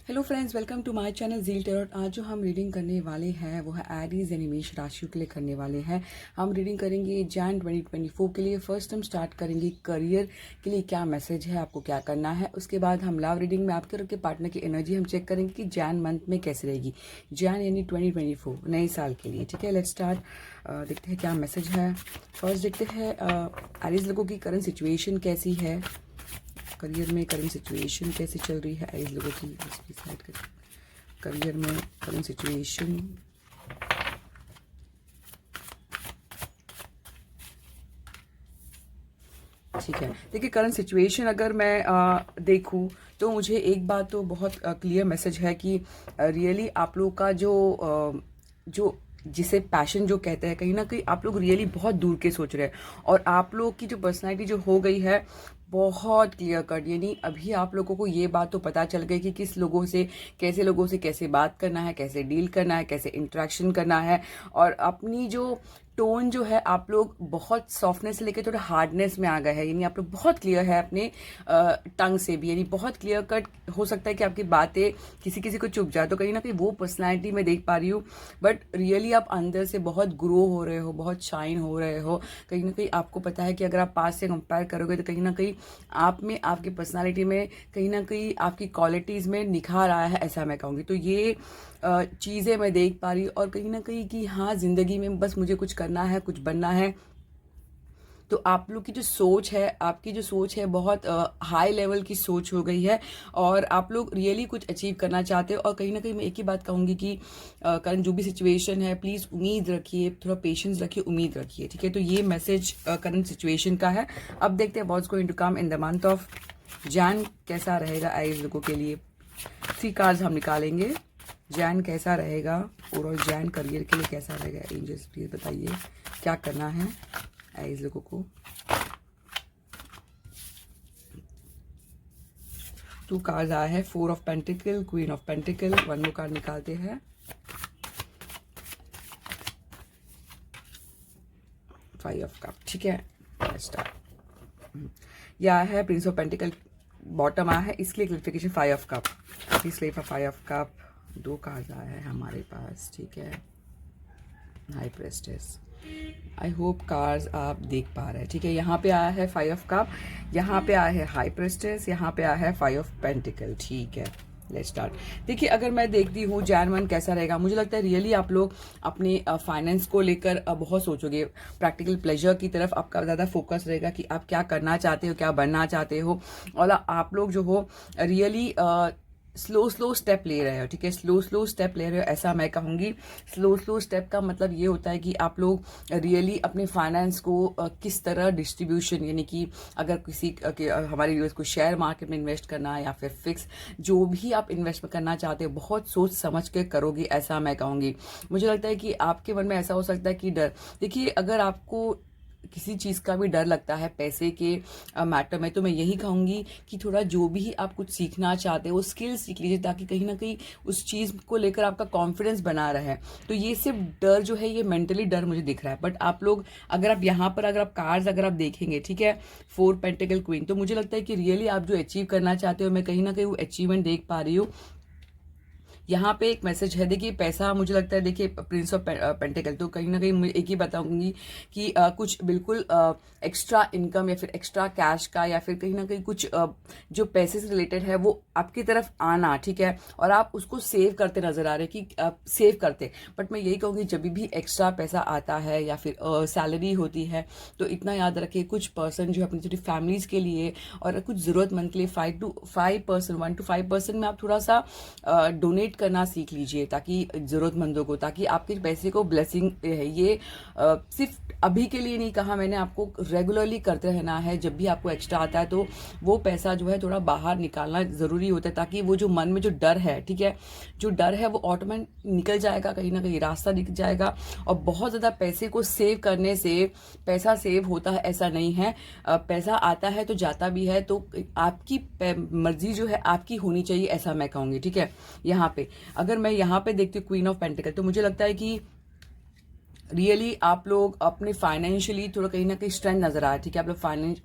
Hello friends, welcome to my channel Zeal tarot. आज जो हम रीडिंग करने वाले हैं वो है एरीज यानी मेष राशि के लिए करने वाले हैं। हम रीडिंग करेंगे जैन 2024 के लिए। फर्स्ट हम स्टार्ट करेंगे करियर के लिए क्या मैसेज है, आपको क्या करना है। उसके बाद हम लव रीडिंग में आपके और आपके पार्टनर की एनर्जी हम चेक करेंगे कि जैन मंथ में कैसे रहेगी, जैन यानी 2024 नए साल के लिए। ठीक है, लेट्स स्टार्ट। देखते हैं क्या मैसेज है। फर्स्ट देखते हैं एरीज लोगों की करंट सिचुएशन कैसी है, करियर में करंट सिचुएशन कैसी चल रही है एरीज लोगों की। डिसाइड करें करियर में करंट सिचुएशन। ठीक है, देखिए करंट सिचुएशन अगर मैं देखूं तो मुझे एक बात तो बहुत क्लियर मैसेज है कि रियली आप लोग का जो जिसे पैशन जो कहते हैं, कहीं ना कहीं आप लोग रियली बहुत दूर के सोच रहे हैं। और आप लोग की जो पर्सनालिटी जो हो गई है बहुत क्लियर कट, यानी अभी आप लोगों को ये बात तो पता चल गई कि किस लोगों से कैसे बात करना है, कैसे डील करना है, कैसे इंटरेक्शन करना है। और अपनी जो टोन जो है आप लोग बहुत सॉफ्टनेस से लेकर थोड़ा हार्डनेस में आ गए हैं, यानी आप लोग बहुत क्लियर है अपने टंग से भी, यानी बहुत क्लियर कट। हो सकता है कि आपकी बातें किसी किसी को चुभ जाए, तो कहीं ना कहीं वो पर्सनैलिटी मैं देख पा रही हूँ। बट रियली आप अंदर से बहुत ग्रो हो रहे हो, बहुत शाइन हो रहे हो। कहीं ना कहीं आपको पता है कि अगर आप पास से कंपेयर करोगे तो कहीं ना कहीं आप में, आपकी पर्सनालिटी में, कहीं ना कहीं आपकी क्वालिटीज़ में निखार आया है, ऐसा मैं कहूँगी। तो ये चीज़ें मैं देख पा रही हूँ। और कहीं ना कहीं कि हाँ, ज़िंदगी में बस मुझे कुछ करना है, कुछ बनना है। तो आप लोग की जो सोच है, आपकी जो सोच है बहुत हाई लेवल की सोच हो गई है। और आप लोग रियली कुछ अचीव करना चाहते हो। और कहीं ना कहीं मैं एक ही बात कहूँगी कि करंट जो भी सिचुएशन है, प्लीज़ उम्मीद रखिए, थोड़ा पेशेंस रखिए, उम्मीद रखिए। ठीक है, तो ये मैसेज करंट सिचुएशन का है। अब देखते हैं what's going to come in the month of Jan. कैसा रहेगा एरीज लोगों के लिए। 3 कार्ड्स हम निकालेंगे। जैन कैसा रहेगा, ओवरऑल जैन करियर के लिए कैसा रहेगा। एंजल्स प्लीज बताइए क्या करना है एरीज लोगों को। 2 कार्ड्स आया है, 4 of pentacle, queen of pentacle. 1 more card निकालते हैं, 5 ऑफ कप। ठीक है, यह है प्रिंस ऑफ पेंटिकल, बॉटम आया है, इसलिए क्लियरिफिकेशन 5 ऑफ कप। इसलिए 5 ऑफ कप 2 कार्ड आया है हमारे पास। ठीक है, हाई प्रेस्टेस। आई होप कार्ड्स आप देख पा रहे हैं। ठीक है, यहाँ पे आया है 5 ऑफ कप, यहाँ पे आया है हाई प्रेस्टेस, यहाँ पे आया है 5 ऑफ पेंटिकल। ठीक है, लेट्स स्टार्ट। देखिए अगर मैं देखती हूँ जैन मंथ कैसा रहेगा, मुझे लगता है रियली आप लोग अपने फाइनेंस को लेकर बहुत सोचोगे। प्रैक्टिकल प्लेजर की तरफ आपका ज़्यादा फोकस रहेगा कि आप क्या करना चाहते हो, क्या बनना चाहते हो। और आप लोग जो हो रियली स्लो स्टेप ले रहे हो। ठीक है, स्लो स्टेप ले रहे हो, ऐसा मैं कहूँगी। स्लो स्टेप का मतलब ये होता है कि आप लोग रियली अपने फाइनेंस को किस तरह डिस्ट्रीब्यूशन, यानी कि अगर किसी हमारे व्यूअर्स को शेयर मार्केट में इन्वेस्ट करना है या फिर फिक्स, जो भी आप इन्वेस्ट करना चाहते हो बहुत सोच समझ के करोगे, ऐसा मैं कहूँगी। मुझे लगता है कि आपके मन में ऐसा हो सकता है कि डर, देखिए अगर आपको किसी चीज़ का भी डर लगता है पैसे के मैटर में, तो मैं यही कहूँगी कि थोड़ा जो भी आप कुछ सीखना चाहते हो स्किल सीख लीजिए, ताकि कहीं ना कहीं उस चीज़ को लेकर आपका कॉन्फिडेंस बना रहे। तो ये सिर्फ डर जो है, ये मेंटली डर मुझे दिख रहा है। बट आप लोग अगर आप यहाँ पर अगर आप कार्ड्स अगर आप देखेंगे, ठीक है, 4 पेंटिकल क्वीन, तो मुझे लगता है कि रियली आप जो अचीव करना चाहते हो, मैं कहीं ना कहीं वो अचीवमेंट देख पा रही हूँ। यहाँ पे एक मैसेज है, देखिए पैसा, मुझे लगता है देखिए प्रिंस ऑफ पेंटिकल, तो कहीं ना कहीं मैं एक ही बताऊंगी कि कुछ बिल्कुल एक्स्ट्रा इनकम या फिर एक्स्ट्रा कैश का, या फिर कहीं ना कहीं कुछ जो पैसे से रिलेटेड है वो आपकी तरफ आना। ठीक है, और आप उसको सेव करते नजर आ रहे हैं कि सेव करते। बट मैं यही कहूँगी जब भी एक्स्ट्रा पैसा आता है या फिर सैलरी होती है, तो इतना याद रखिए कुछ पर्सन जो अपनी छोटी फैमिलीज के लिए और कुछ जरूरतमंद के लिए 1 to 5% में आप थोड़ा सा डोनेट करना सीख लीजिए, ताकि जरूरतमंदों को, ताकि आपके पैसे को ब्लेसिंग है। ये सिर्फ अभी के लिए नहीं कहा मैंने, आपको रेगुलरली करते रहना है। जब भी आपको एक्स्ट्रा आता है तो वो पैसा जो है थोड़ा बाहर निकालना जरूरी होता है, ताकि वो जो मन में जो डर है, ठीक है, जो डर है वो ऑटोमेटिक निकल जाएगा, कहीं ना कहीं रास्ता दिख जाएगा। और बहुत ज्यादा पैसे को सेव करने से पैसा सेव होता है ऐसा नहीं है। पैसा आता है तो जाता भी है, तो आपकी मर्जी जो है आपकी होनी चाहिए, ऐसा मैं कहूंगी। ठीक है, यहाँ पे अगर मैं यहाँ पे देखती हूँ क्वीन ऑफ पेंटिकल, तो मुझे लगता है कि रियली आप लोग अपने फाइनेंशियली थोड़ा कहीं ना कहीं स्ट्रेंथ नजर आ रहा है, ठीक है। आप लोग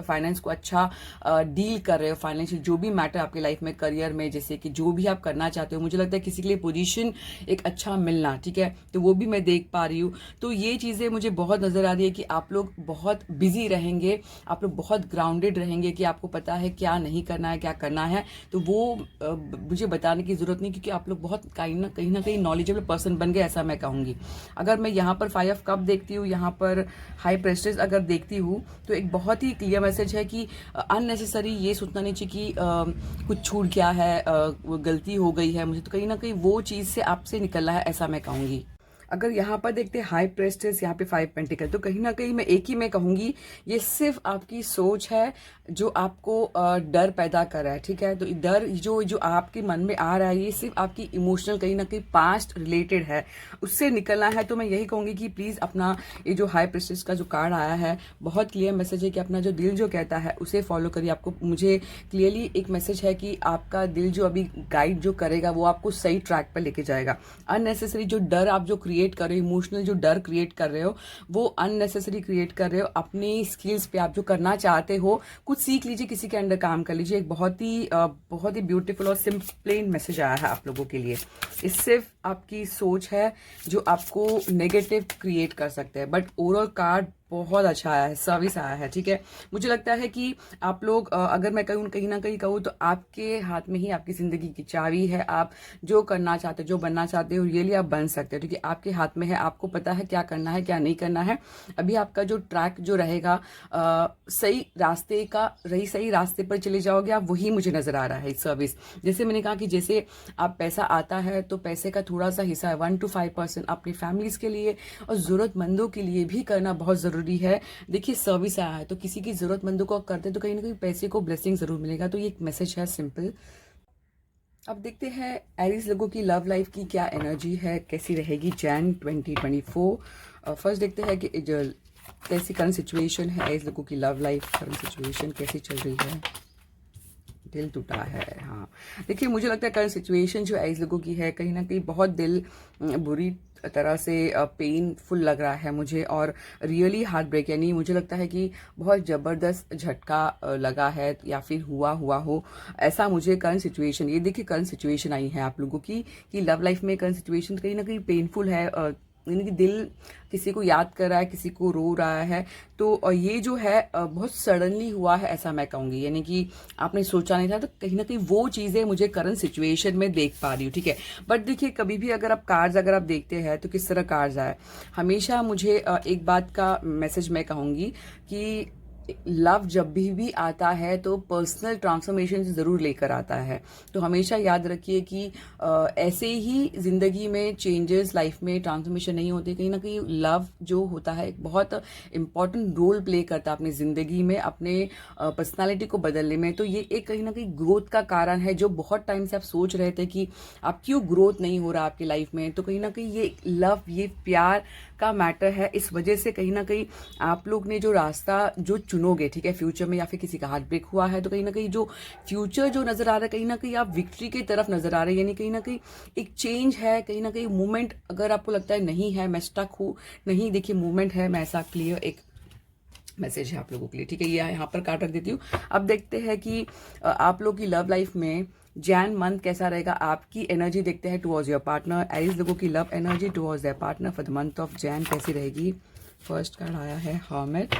फाइनेंस को अच्छा डील कर रहे हो, फाइनेंशियल जो भी मैटर आपकी लाइफ में, करियर में, जैसे कि जो भी आप करना चाहते हो, मुझे लगता है किसी के लिए पोजीशन एक अच्छा मिलना, ठीक है, तो वो भी मैं देख पा रही हूँ। तो ये चीज़ें मुझे बहुत नजर आ रही है कि आप लोग बहुत बिजी रहेंगे, आप लोग बहुत ग्राउंडेड रहेंगे कि आपको पता है क्या नहीं करना है, क्या करना है। तो वो मुझे बताने की जरूरत नहीं, क्योंकि आप लोग बहुत कहीं ना कहीं नॉलेजेबल पर्सन बन गए, ऐसा मैं कहूँगी। अगर मैं यहाँ पर 5 कप देखती हूँ, यहाँ पर हाई प्रेस्टेज अगर देखती हूँ, तो एक बहुत ही क्लियर मैसेज है कि अननेसेसरी ये सोचना नहीं चाहिए कि कुछ छूट गया है, वो गलती हो गई है मुझे, तो कहीं ना कहीं वो चीज़ से आपसे निकलना है, ऐसा मैं कहूँगी। अगर यहाँ पर देखते हैं हाई प्रेस्टेज, यहाँ पे 5 पेंटिकल, तो कहीं ना कहीं मैं एक ही में कहूंगी, ये सिर्फ आपकी सोच है जो आपको डर पैदा कर रहा है, ठीक है। तो डर जो जो आपके मन में आ रहा है, ये सिर्फ आपकी इमोशनल कहीं ना कहीं पास्ट रिलेटेड है, उससे निकलना है। तो मैं यही कहूंगी कि प्लीज अपना ये जो हाई प्रेस्टेज का जो कार्ड आया है, बहुत क्लियर मैसेज है कि अपना जो दिल जो कहता है उसे फॉलो करिए। आपको, मुझे क्लियरली एक मैसेज है कि आपका दिल जो अभी गाइड जो करेगा वो आपको सही ट्रैक पर लेके जाएगा। अननेसेसरी जो डर आप जो क्रिएट कर रहे हो, इमोशनल जो डर क्रिएट कर रहे हो, वो अननेसेसरी क्रिएट कर रहे हो। अपनी स्किल्स पे आप जो करना चाहते हो, कुछ सीख लीजिए, किसी के अंडर काम कर लीजिए। एक बहुत ही ब्यूटीफुल और सिंपल प्लेन मैसेज आया है आप लोगों के लिए। ये सिर्फ आपकी सोच है जो आपको नेगेटिव क्रिएट कर सकते हैं, बट ओवरऑल कार्ड बहुत अच्छा आया है, सर्विस आया है, ठीक है। मुझे लगता है कि आप लोग अगर मैं कहूँ कहीं ना कहीं कहूँ तो आपके हाथ में ही आपकी जिंदगी की चाबी है। आप जो करना चाहते हो, जो बनना चाहते हो, रियली आप बन सकते हो, क्योंकि आपके हाथ में है। आपको पता है क्या करना है, क्या नहीं करना है। अभी आपका जो ट्रैक जो रहेगा सही रास्ते का, सही रास्ते पर चले जाओगे आप, वही मुझे नजर आ रहा है सर्विस। जैसे मैंने कहा कि जैसे आप पैसा आता है तो पैसे का थोड़ा सा हिस्सा 1 to 5% अपनी फैमिलीज के लिए और जरूरतमंदों के लिए भी करना बहुत जरूरी है। देखिए सर्विस आया है, तो किसी की जरूरतमंदों को करते हैं तो कहीं ना कहीं पैसे को ब्लेसिंग जरूर मिलेगा। तो ये एक मैसेज है सिंपल। अब देखते हैं एरीज लोगों की लव लाइफ की क्या एनर्जी है, कैसी रहेगी जैन 2024। फर्स्ट देखते हैं कि जो कैसी करंट सिचुएशन है, एरीज लोगों की लव लाइफ करंट सिचुएशन कैसी चल रही है। दिल टूटा है, हाँ। देखिए मुझे लगता है करंट सिचुएशन जो एरीज लोगों की है, कहीं ना कहीं बहुत दिल बुरी तरह से पेनफुल लग रहा है मुझे, और रियली हार्ट ब्रेक, यानी मुझे लगता है कि बहुत ज़बरदस्त झटका लगा है या फिर हुआ हो, ऐसा मुझे करंट सिचुएशन। ये देखिए करंट सिचुएशन आई है आप लोगों की कि लव लाइफ में करंट सिचुएशन कहीं ना कहीं पेनफुल है, यानी कि दिल किसी को याद कर रहा है, किसी को रो रहा है। तो ये जो है बहुत सडनली हुआ है, ऐसा मैं कहूँगी, यानी कि आपने सोचा नहीं था। तो कहीं ना कहीं वो चीज़ें मुझे करंट सिचुएशन में देख पा रही हूँ, ठीक है। बट देखिए कभी भी अगर आप कार्ड्स अगर आप देखते हैं तो किस तरह कार्ड्स आए, हमेशा मुझे एक बात का मैसेज मैं कहूँगी कि लव जब भी आता है तो पर्सनल ट्रांसफॉर्मेशन जरूर लेकर आता है। तो हमेशा याद रखिए कि ऐसे ही जिंदगी में चेंजेस, लाइफ में ट्रांसफॉर्मेशन नहीं होते। कहीं ना कहीं लव जो होता है एक बहुत इंपॉर्टेंट रोल प्ले करता है अपनी जिंदगी में, अपने पर्सनालिटी को बदलने में। तो ये एक कहीं ना कहीं ग्रोथ का कारण है, जो बहुत टाइम से आप सोच रहे थे कि आप क्यों ग्रोथ नहीं हो रहा आपकी लाइफ में। तो कहीं ना कहीं ये लव, ये प्यार का मैटर है। इस वजह से कहीं ना कहीं आप लोग ने जो रास्ता जो चुनोगे, ठीक है, फ्यूचर में, या फिर किसी का हार्ट ब्रेक हुआ है तो कहीं ना कहीं जो फ्यूचर जो नजर आ रहा है, कहीं ना कहीं आप विक्ट्री की तरफ नजर आ रहे हैं, यानी कहीं ना कहीं एक चेंज है, कहीं ना कहीं मूवमेंट। अगर आपको लगता है नहीं है मैं स्टक हूँ, नहीं, देखिए मूवमेंट है, मैं ऐसा क्लियर एक मैसेज है आप लोगों के लिए, ठीक है। ये यहाँ पर काट रख देती हूँ। अब देखते हैं कि आप लोग की लव लाइफ में जैन मंथ कैसा रहेगा, आपकी एनर्जी देखते हैं टुवर्ड्स योर पार्टनर। एरीज लोगों की love energy towards their partner for the month of Jain कैसी रहेगी। फर्स्ट कार्ड आया है हर्मिट,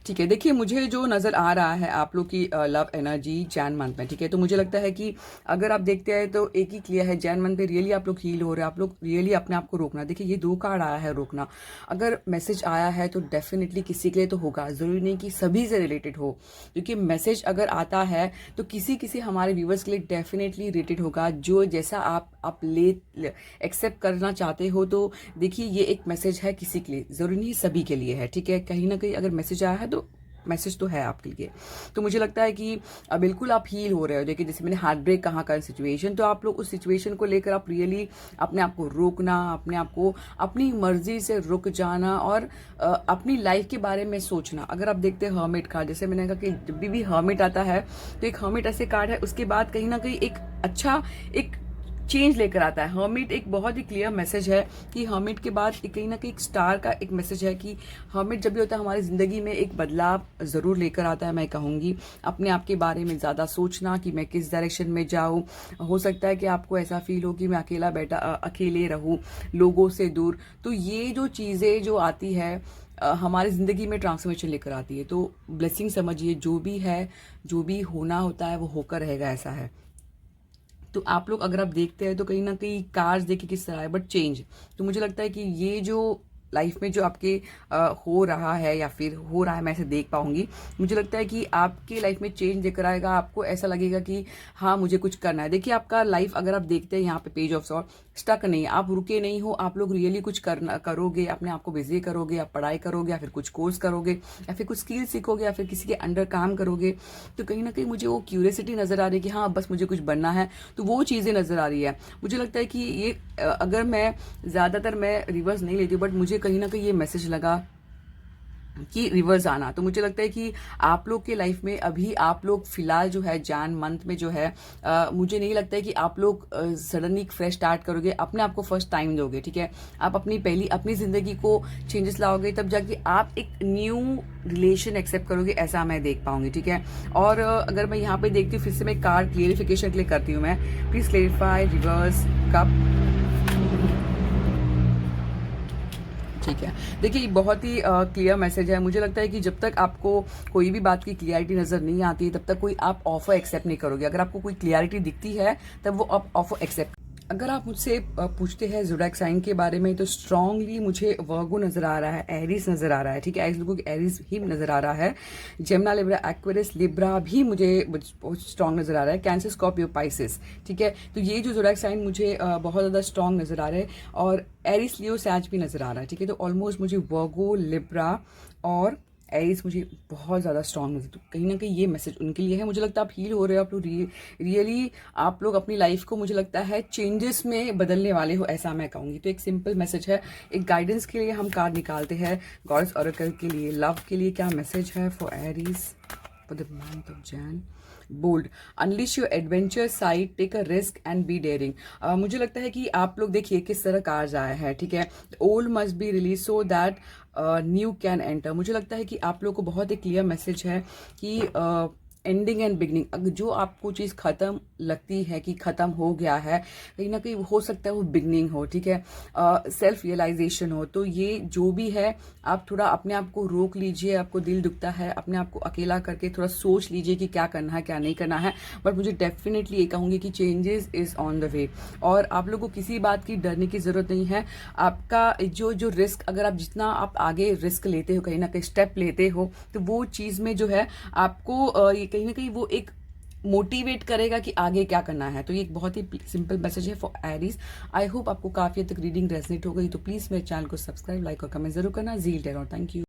ठीक है। देखिए मुझे जो नज़र आ रहा है आप लोग की लव एनर्जी जैन मंथ में, ठीक है, तो मुझे लगता है कि अगर आप देखते हैं तो एक ही क्लियर है, जैन मंथ में रियली आप लोग हील हो रहे हैं, आप लोग रियली अपने आप को रोकना। देखिए ये 2 कार्ड आया है रोकना। अगर मैसेज आया है तो डेफिनेटली किसी के लिए तो होगा, ज़रूरी नहीं कि सभी से रिलेटेड हो, क्योंकि मैसेज अगर आता है तो किसी हमारे व्यूवर्स के लिए डेफिनेटली रिलेटेड होगा, जो जैसा आप ले एक्सेप्ट करना चाहते हो। तो देखिए ये एक मैसेज है किसी के लिए, ज़रूरी नहीं सभी के लिए है, ठीक है। कहीं ना कहीं अगर मैसेज आया है तो मैसेज तो है आपके लिए। तो मुझे लगता है कि बिल्कुल आप हील हो रहे हो। देखिए जैसे मैंने हार्ट ब्रेक कहा का सिचुएशन, तो आप लोग उस सिचुएशन को लेकर आप रियली अपने आप को रोकना, अपने आप को अपनी मर्जी से रुक जाना और अपनी लाइफ के बारे में सोचना। अगर आप देखते हैं हर्मिट कार्ड, जैसे मैंने कहा कि जब भी हर्मिट आता है तो एक हर्मिट ऐसे कार्ड है, उसके बाद कहीं ना कहीं एक अच्छा एक चेंज लेकर आता है। हर्मिट एक बहुत ही क्लियर मैसेज है कि हर्मिट के बाद कहीं ना कहीं एक स्टार का एक मैसेज है कि हर्मिट जब भी होता है हमारी जिंदगी में एक बदलाव जरूर लेकर आता है। मैं कहूंगी अपने आप के बारे में ज्यादा सोचना कि मैं किस डायरेक्शन में जाऊं। हो सकता है कि आपको ऐसा फील हो कि मैं अकेले रहूं, लोगों से दूर। तो ये जो चीजें जो आती है हमारी ज़िंदगी में ट्रांसफॉर्मेशन लेकर आती है। तो ब्लेसिंग समझिए, जो भी है, जो भी होना होता है वो होकर रहेगा, ऐसा है। तो आप लोग अगर आप देखते हैं तो कहीं ना कहीं कार्स देखिए किस तरह है, बट चेंज। तो मुझे लगता है कि ये जो लाइफ में जो आपके हो रहा है या फिर हो रहा है, मैं ऐसे देख पाऊंगी, मुझे लगता है कि आपके लाइफ में चेंज लेकर आएगा। आपको ऐसा लगेगा कि हाँ मुझे कुछ करना है। देखिए आपका लाइफ अगर आप देखते हैं यहाँ पे पेज ऑफ सॉर्ड, स्टक नहीं, आप रुके नहीं हो, आप लोग रियली कुछ करना करोगे, अपने आप को बिजी करोगे, आप पढ़ाई करोगे या फिर कुछ कोर्स करोगे या फिर कुछ स्किल सीखोगे या फिर किसी के अंडर काम करोगे। तो कहीं ना कहीं मुझे वो क्यूरियसिटी नजर आ रही है कि हाँ बस मुझे कुछ बनना है, तो वो चीजें नजर आ रही है। मुझे लगता है कि ये अगर मैं ज्यादातर मैं रिवर्स नहीं लेती, बट मुझे कहीं ना कहीं ये मैसेज लगा कि रिवर्स आना। तो मुझे लगता है कि आप लोग के लाइफ में अभी आप लोग फिलहाल जो है जैन मंथ में जो है मुझे नहीं लगता है कि आप लोग सडनली फ्रेश स्टार्ट करोगे, अपने आप को फर्स्ट टाइम दोगे, ठीक है। आप अपनी जिंदगी को चेंजेस लाओगे, तब जाके आप एक न्यू रिलेशन एक्सेप्ट करोगे, ऐसा मैं देख पाऊंगी, ठीक है। और अगर मैं यहाँ पे देखती हूँ, फिर से मैं कार्ड क्लियरिफिकेशन के लिए करती हूँ मैं, प्लीज क्लेरिफाई रिवर्स कप, ठीक है। देखिए बहुत ही क्लियर मैसेज है। मुझे लगता है कि जब तक आपको कोई भी बात की क्लियरिटी नजर नहीं आती तब तक कोई आप ऑफर एक्सेप्ट नहीं करोगे। अगर आपको कोई क्लियरिटी दिखती है तब वो आप ऑफर एक्सेप्ट। अगर आप मुझसे पूछते हैं ज़ोडिएक साइन के बारे में, तो स्ट्रांगली मुझे वर्गो नजर आ रहा है, एरीज नजर आ रहा है, ठीक है। लोगों की एरीज ही नजर आ रहा है। जेमिनी, लिब्रा, एक्वेरियस, लिब्रा भी मुझे बहुत स्ट्रांग नजर आ रहा है। कैंसर, स्कॉर्पियो, पाइसेस, ठीक है। तो ये जो ज़ोडिएक साइन मुझे बहुत ज्यादा स्ट्रांग नजर आ रहा है। और एरीज, लियो, सैज भी नजर आ रहा है, ठीक है। तो ऑलमोस्ट मुझे वर्गो, लिब्रा और एरीज मुझे बहुत ज़्यादा स्ट्रांग नजर। तो कहीं ना कहीं ये मैसेज उनके लिए है। मुझे लगता है आप हील हो रहे हो, आप लोग रियली आप लोग अपनी लाइफ को मुझे लगता है चेंजेस में बदलने वाले हो, ऐसा मैं कहूँगी। तो एक सिंपल मैसेज है। एक गाइडेंस के लिए हम कार्ड निकालते हैं गॉड्स ऑरेकल के लिए। लव के लिए क्या मैसेज है for Aries for the month of Jan? Bold, unleash your adventure side, take a risk and be daring. मुझे लगता है कि आप लोग देखिए किस तरह कार्ड आया है, ठीक है। Old must be release so that new can enter. मुझे लगता है कि आप लोग को बहुत ही क्लियर मैसेज है कि एंडिंग एंड बिगनिंग। अगर जो आपको चीज़ खत्म लगती है कि खत्म हो गया है, कहीं ना कहीं हो सकता है वो बिगनिंग हो, ठीक है। सेल्फ रियलाइजेशन हो। तो ये जो भी है आप थोड़ा अपने आप को रोक लीजिए। आपको दिल दुखता है, अपने आप को अकेला करके थोड़ा सोच लीजिए कि क्या करना है क्या नहीं करना है। बट मुझे डेफिनेटली ये कहूंगी कि changes is on the way, और आप लोगों को किसी बात की डरने की जरूरत नहीं है। आपका जो रिस्क, अगर आप जितना आप आगे रिस्क लेते हो, कहीं ना कहीं स्टेप लेते हो, तो वो चीज में जो है आपको ये कहीं ना कहीं वो एक मोटिवेट करेगा कि आगे क्या करना है। तो ये एक बहुत ही सिंपल मैसेज है फॉर एरीज। आई होप आपको काफी हद तक रीडिंग रेजनेट हो गई। तो प्लीज मेरे चैनल को सब्सक्राइब, लाइक और कमेंट जरूर करना। Zeal terror, thank you.